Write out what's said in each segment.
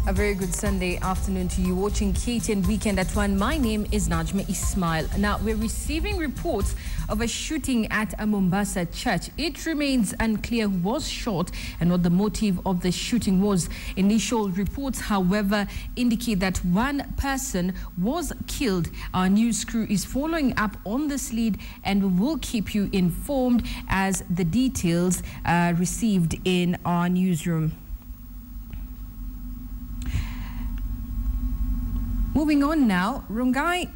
A very good Sunday afternoon to you watching KTN Weekend at 1. My name is Najma Ismail. Now, we're receiving reports of a shooting at a Mombasa church. It remains unclear who was shot and what the motive of the shooting was. Initial reports, however, indicate that one person was killed. Our news crew is following up on this lead and we will keep you informed as the details are received in our newsroom. Moving on now, Rongai.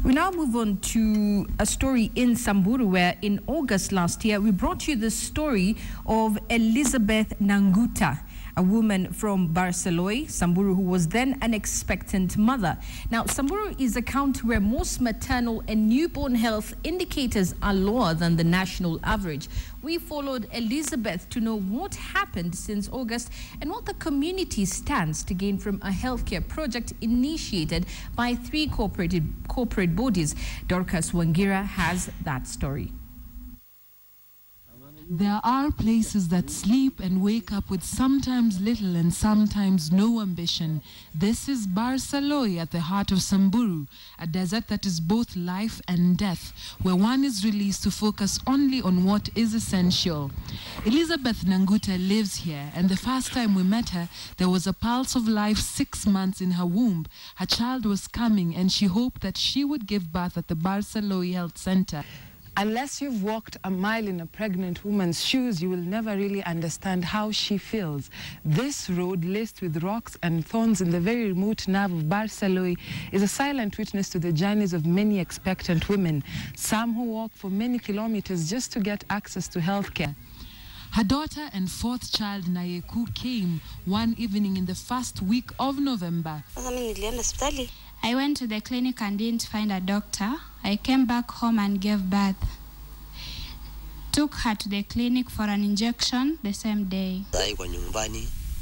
We now move on to a story in Samburu where in August last year we brought you the story of Elizabeth Nanguta, a woman from Barceloi, Samburu, who was then an expectant mother. Now, Samburu is a county where most maternal and newborn health indicators are lower than the national average. We followed Elizabeth to know what happened since August and what the community stands to gain from a healthcare project initiated by 3 corporate bodies. Dorcas Wangira has that story. There are places that sleep and wake up with sometimes little and sometimes no ambition. This is Barceloi at the heart of Samburu, a desert that is both life and death, where one is released to focus only on what is essential. Elizabeth Nanguta lives here, and the first time we met her, there was a pulse of life 6 months in her womb. Her child was coming, and she hoped that she would give birth at the Barceloi Health Center. Unless you've walked a mile in a pregnant woman's shoes, you will never really understand how she feels. This road, laced with rocks and thorns in the very remote nerve of Barceloi, is a silent witness to the journeys of many expectant women, some who walk for many kilometers just to get access to healthcare. Her daughter and 4th child, Nayeku, came one evening in the first week of November. I went to the clinic and didn't find a doctor. I came back home and gave birth. Took her to the clinic for an injection the same day.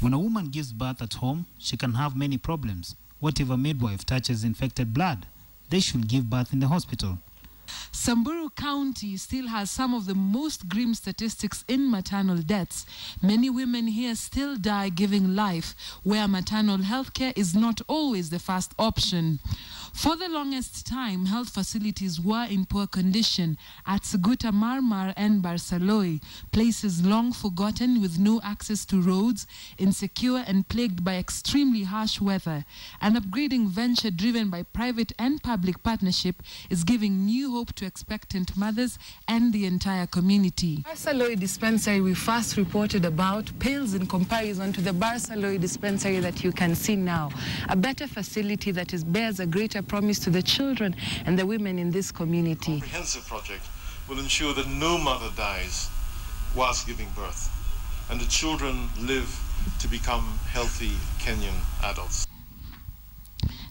When a woman gives birth at home, she can have many problems. What if a midwife touches infected blood? They should give birth in the hospital. Samburu County still has some of the most grim statistics in maternal deaths. Many women here still die giving life, where maternal health care is not always the first option. For the longest time, health facilities were in poor condition at Suguta Marmar and Barceloi, places long forgotten with no access to roads, insecure and plagued by extremely harsh weather. An upgrading venture driven by private and public partnership is giving new hope to expectant mothers and the entire community. Barceloi dispensary we first reported about pales in comparison to the Barceloi dispensary that you can see now. A better facility that bears a greater promise to the children and the women in this community. A comprehensive project will ensure that no mother dies whilst giving birth and the children live to become healthy Kenyan adults.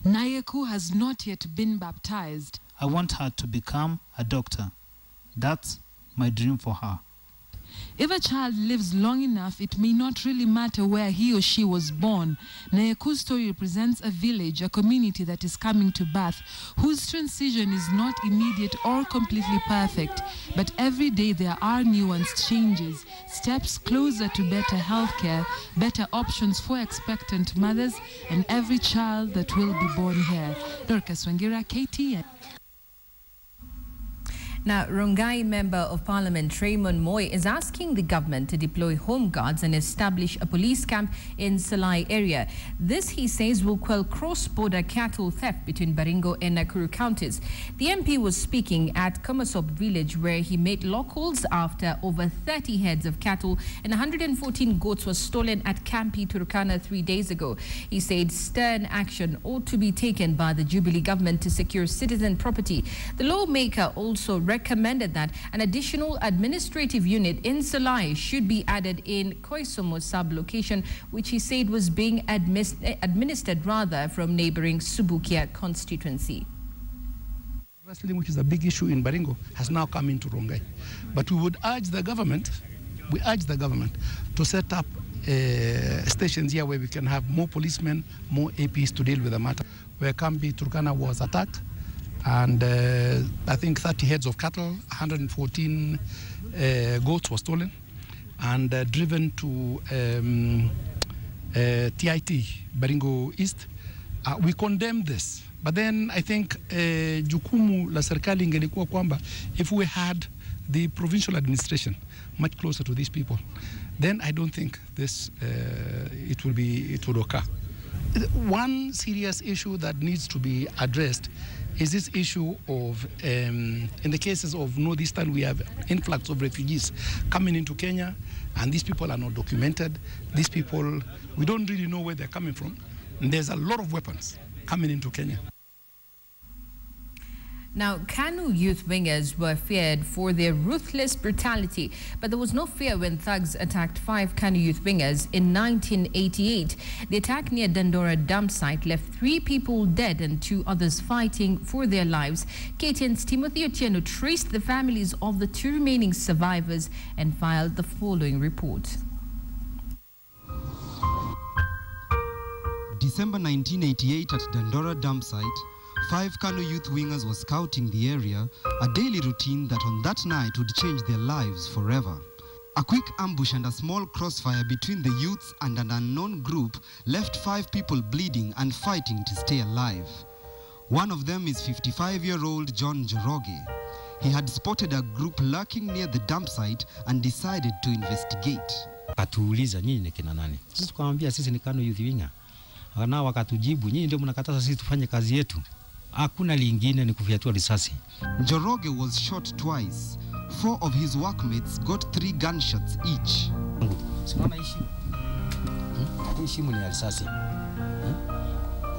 Nayeku has not yet been baptized. I want her to become a doctor. That's my dream for her. If a child lives long enough, it may not really matter where he or she was born. Nayeku's story represents a village, a community that is coming to birth, whose transition is not immediate or completely perfect. But every day there are nuanced changes, steps closer to better healthcare, better options for expectant mothers, and every child that will be born here. Dorcas Wangira, KTN. Now, Rongai Member of Parliament Raymond Moy is asking the government to deploy home guards and establish a police camp in Salai area. This, he says, will quell cross-border cattle theft between Baringo and Nakuru counties. The MP was speaking at Komasop village where he made locals after over 30 heads of cattle and 114 goats were stolen at Kampi, Turkana 3 days ago. He said stern action ought to be taken by the Jubilee government to secure citizen property. The lawmaker also recommended that an additional administrative unit in Salai should be added in Koisomo sub-location, which he said was being administered rather from neighboring Subukia constituency. Wrestling, which is a big issue in Baringo, has now come into Rongai. But we would urge the government, to set up stations here where we can have more policemen, more APs to deal with the matter. Where Kampi, Turkana was attacked, and I think 30 heads of cattle, 114 goats were stolen. and driven to TIT, Baringo East. We condemn this. But then I think jukumu la serikali ingelikuwa kwamba if we had the provincial administration much closer to these people, then I don't think this it would occur. One serious issue that needs to be addressed is this issue of, in the cases of Northeastern, we have influx of refugees coming into Kenya, and these people are not documented. These people, we don't really know where they're coming from. And there's a lot of weapons coming into Kenya. Now, KANU youth wingers were feared for their ruthless brutality, but there was no fear when thugs attacked 5 KANU youth wingers in 1988. The attack near Dandora dump site left 3 people dead and 2 others fighting for their lives. KTN's Timothy Otieno traced the families of the 2 remaining survivors and filed the following report. December 1988 at Dandora dump site, 5 KANU youth wingers were scouting the area, a daily routine that on that night would change their lives forever. A quick ambush and a small crossfire between the youths and an unknown group left 5 people bleeding and fighting to stay alive. One of them is 55-year-old John Njoroge. He had spotted a group lurking near the dump site and decided to investigate. Katuuliza nyinyi ni kina nani? Sisi tukamwambia sisi ni KANU youth winger. Nao wakatujibu nyinyi ndio mnakataza sisi tufanye kazi yetu. Hakuna lingine ni kufyatua risasi. Njoroge was shot twice. 4 of his workmates got 3 gunshots each. Sinaona hii shimo ni ya risasi.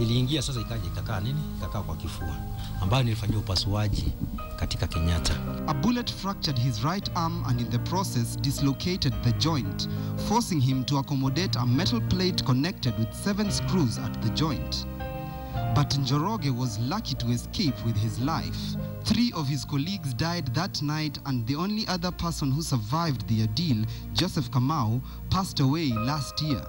Iliingia sasa ikaja ikakaa nini? Ikakaa kwa kifua. Ambayo nilifanyia upasuaji katika Kenyatta. A bullet fractured his right arm and in the process dislocated the joint, forcing him to accommodate a metal plate connected with 7 screws at the joint. But Njoroge was lucky to escape with his life. 3 of his colleagues died that night, and the only other person who survived the ordeal, Joseph Kamau, passed away last year.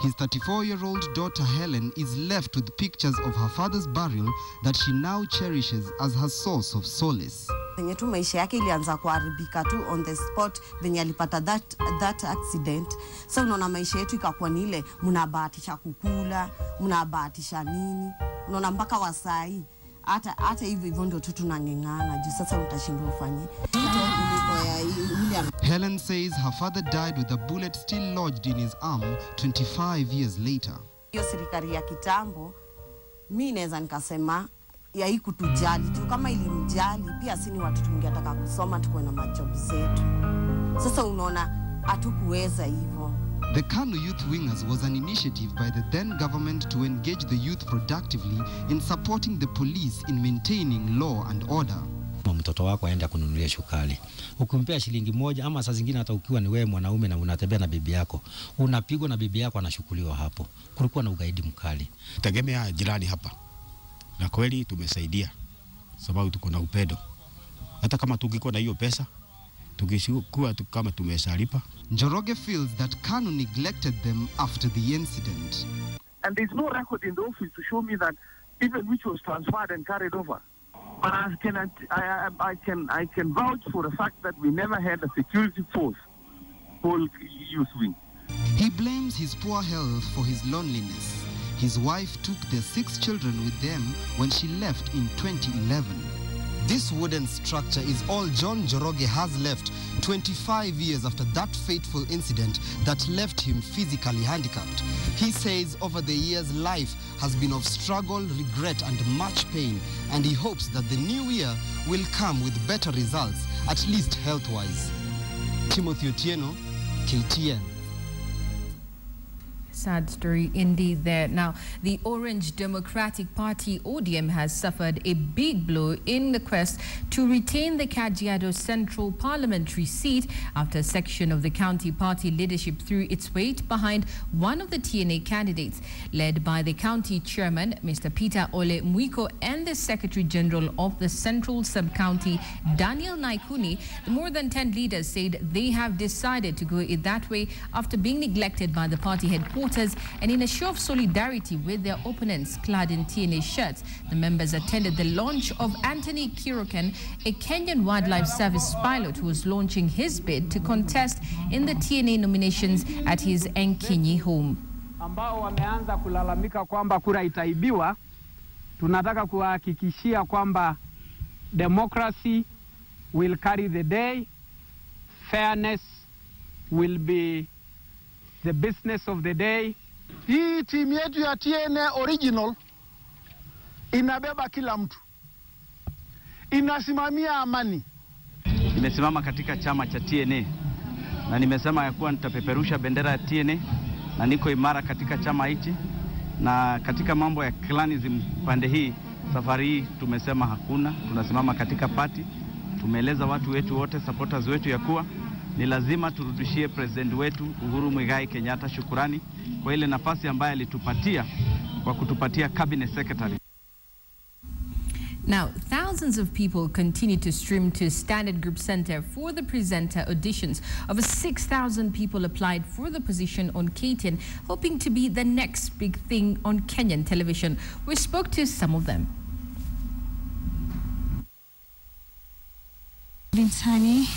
His 34-year-old daughter Helen is left with pictures of her father's burial that she now cherishes as her source of solace. Venye tu maisha yake ilianza kuharibika tu on the spot venye alipata that accident. So unaona maisha yetu ikakuwa ni ile mnabahatisha kukula, mnabahatisha nini. Unaona mpaka wasai hata hivyo ndio tu tunang'eng'ana juu sasa utashindwa ufanye. Helen says her father died with a bullet still lodged in his arm 25 years later. Hiyo serikali ya kitambo mimi naweza nikasema ya hii kutujali tu, kama ilimjali pia sisi watu tungetaka kusoma tuko na majob zetu. Sasa unaona hatukuweza hivyo. The KANU Youth Wingers was an initiative by the then government to engage the youth productively in supporting the police in maintaining law and order. Mtoto wako aende kununulia shukali. Ukimpea shilingi moja ama saa zingine hata ukiwa ni wewe mwanaume na unatembea na bibi yako, unapigwa na bibi yako anashukuliwa hapo. Kulikuwa na ugaidi mkali. Tegemea jirani hapa. Na kweli tumesaidia sababu tuko na upendo. Hata kama tungekuwa na hiyo pesa, tungekuwa kama tumeshalipa. Njoroge feels that KANU neglected them after the incident. And there's no record in the office to show me that even which was transferred and carried over. But I can vouch for the fact that we never had a security force called youth wing. He blames his poor health for his loneliness. His wife took their 6 children with them when she left in 2011. This wooden structure is all John Njoroge has left 25 years after that fateful incident that left him physically handicapped. He says over the years life has been of struggle, regret and much pain, and he hopes that the new year will come with better results, at least health-wise. Timothy Otieno, KTN. Sad story indeed there. Now, the Orange Democratic Party, ODM, has suffered a big blow in the quest to retain the Kajiado Central Parliamentary seat after a section of the county party leadership threw its weight behind one of the TNA candidates. Led by the county chairman, Mr. Peter Ole Mwiko, and the Secretary General of the Central Sub-County, Daniel Naikuni, the more than 10 leaders said they have decided to go it that way after being neglected by the party headquarters supporters, and in a show of solidarity with their opponents clad in TNA shirts, the members attended the launch of Anthony Kiroken, a Kenyan Wildlife Service pilot who was launching his bid to contest in the TNA nominations at his Enkinyi home. Ambao wameanza kulalamika kwamba kura itaibiwa, tunataka kuhakikishia kwamba democracy will carry the day, fairness will be the business of the day. Hii timu yetu ya TNA original inabeba kila mtu, inasimamia amani. Nimesimama katika chama cha TNA na nimesema ya kuwa nitapeperusha bendera ya TNA na niko imara katika chama hichi, na katika mambo ya clanism pande hii safari hii tumesema hakuna. Tunasimama katika party, tumeeleza watu wetu wote, supporters wetu ya kuwa ni lazima turudishie president wetu Uhuru Muigai Kenyatta shukurani kwa ile nafasi ambayo alitupatia kwa kutupatia cabinet secretary. Now, thousands of people continue to stream to Standard Group Center for the presenter auditions. Over 6,000 people applied for the position on KTN, hoping to be the next big thing on Kenyan television. We spoke to some of them. Sunny.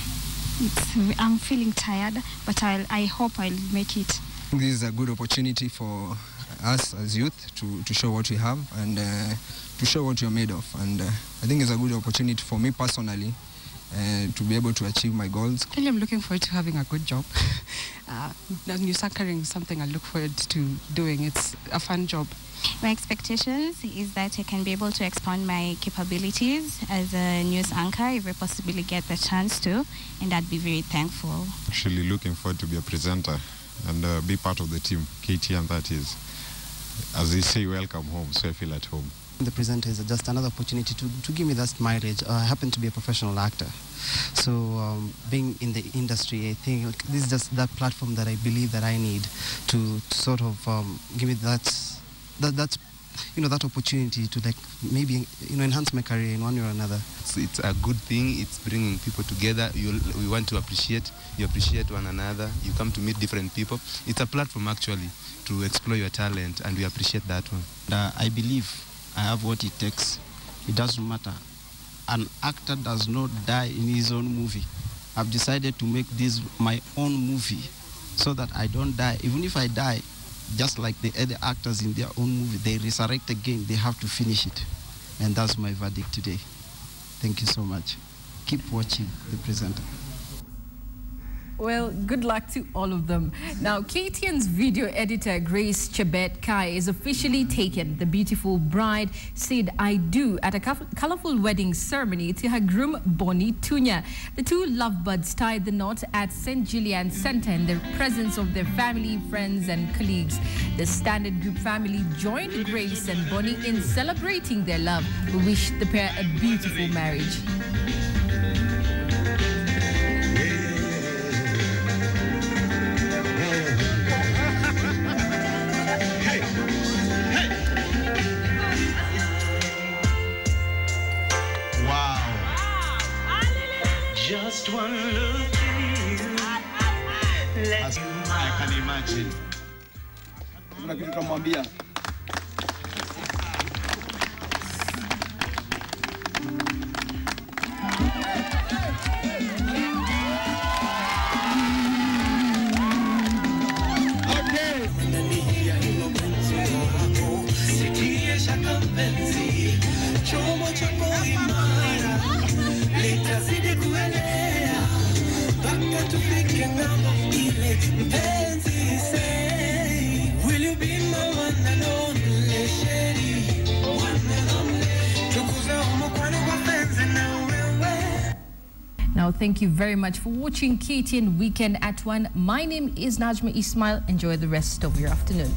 I'm feeling tired, but I hope I'll make it. This is a good opportunity for us as youth to show what we have and to show what you're made of. And I think it's a good opportunity for me personally to be able to achieve my goals. Really, I'm looking forward to having a good job. News anchoring is something I look forward to doing. It's a fun job. My expectations is that I can be able to expand my capabilities as a news anchor if I possibly get the chance to, and I'd be very thankful. Actually looking forward to be a presenter and be part of the team, KTN that is. As they say, welcome home, so I feel at home. The presenter is just another opportunity to give me that mileage. I happen to be a professional actor. So being in the industry, I think this is just that platform that I believe that I need to sort of give me that opportunity to maybe enhance my career in one way or another. It's a good thing. It's bringing people together. We want to appreciate. You appreciate one another. You come to meet different people. It's a platform actually to explore your talent, and we appreciate that one. I believe I have what it takes. It doesn't matter. An actor does not die in his own movie. I've decided to make this my own movie so that I don't die. Even if I die, just like the other actors in their own movie, they resurrect again. They have to finish it. And that's my verdict today. Thank you so much. Keep watching The Presenter. Well, good luck to all of them. Now, KTN's video editor, Grace Chebet Kai, is officially taken. The beautiful bride said "I do" at a colorful wedding ceremony to her groom, Bonnie Tunya. The two lovebirds tied the knot at St. Julian's Center in the presence of their family, friends, and colleagues. The Standard Group family joined Grace and Bonnie in celebrating their love. We wish the pair a beautiful marriage. Just one look at you. As I can imagine. Kuna kitu tutamwambia. Now, thank you very much for watching KTN Weekend at 1. My name is Najma Ismail. Enjoy the rest of your afternoon.